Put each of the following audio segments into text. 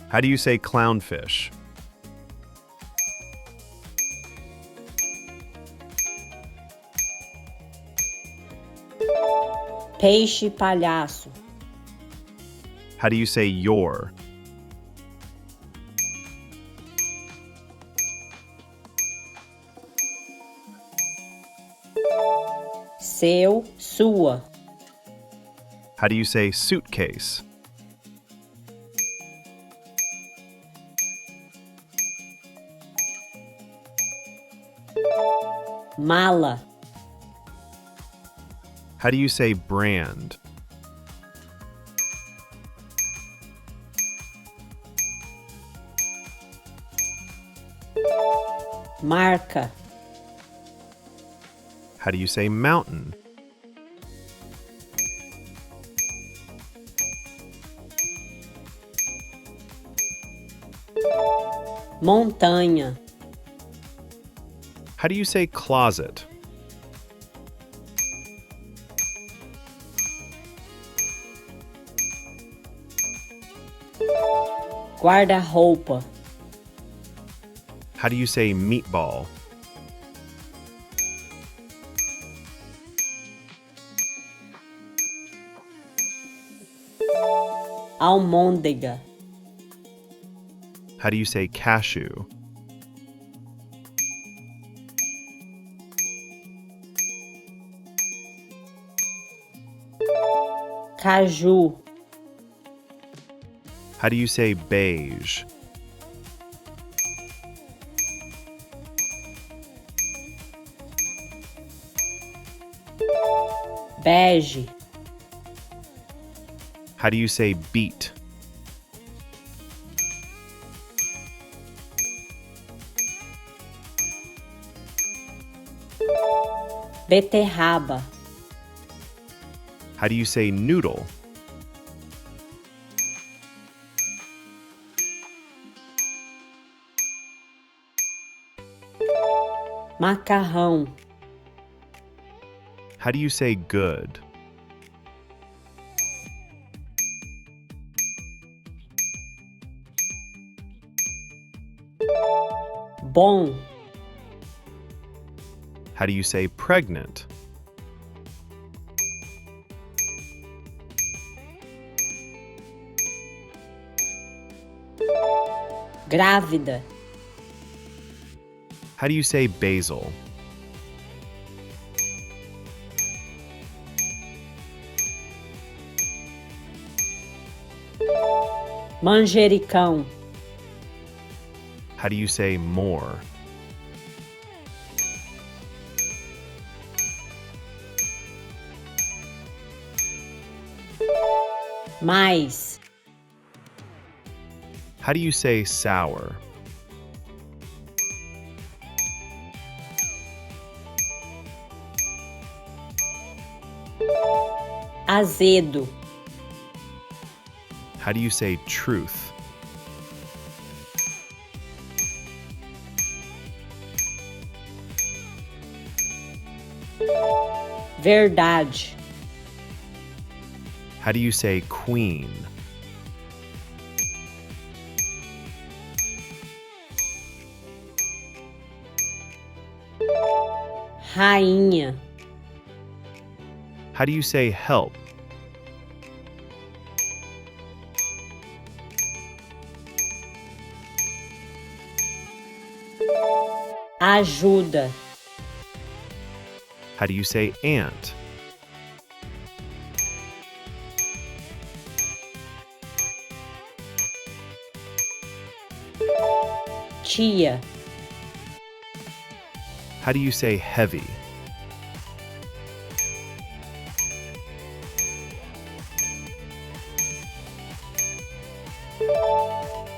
How do you say clownfish? Peixe palhaço. How do you say your? Seu, sua. How do you say suitcase? Mala. How do you say brand? Marca. How do you say mountain? Montanha. How do you say closet? Guarda-roupa. How do you say meatball? Almôndega. How do you say cashew? Caju. How do you say beige? Bege. How do you say beet? Beterraba. How do you say noodle? Macarrão. How do you say good? Bom. How do you say pregnant? Grávida. How do you say basil? Manjericão. How do you say more? Mais. How do you say sour? Azedo. How do you say truth? Verdade. How do you say queen? Rainha. How do you say help? Ajuda. How do you say ant? Tia. How do you say heavy?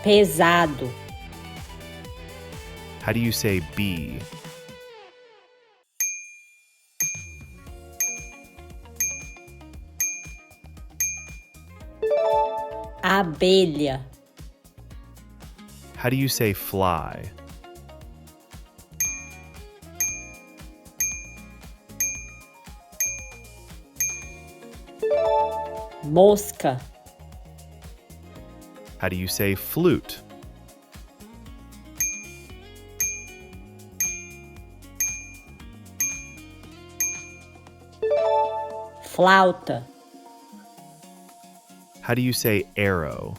Pesado. How do you say bee? Abelha. How do you say fly? Mosca. How do you say flute? Flauta. How do you say arrow?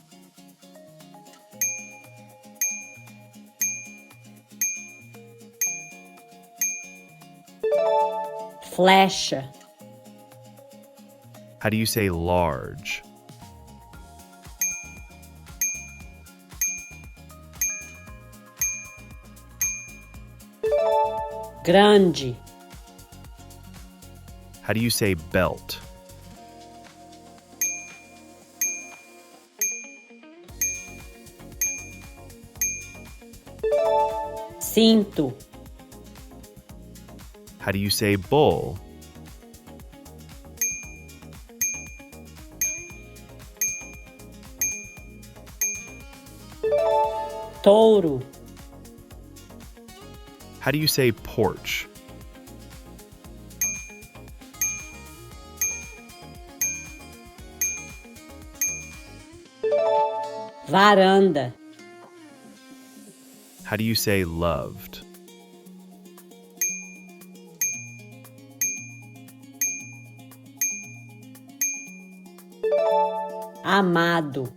Flecha. How do you say large? Grande. How do you say belt? Cinto. How do you say bull? Touro. How do you say porch? Varanda. How do you say loved? Amado.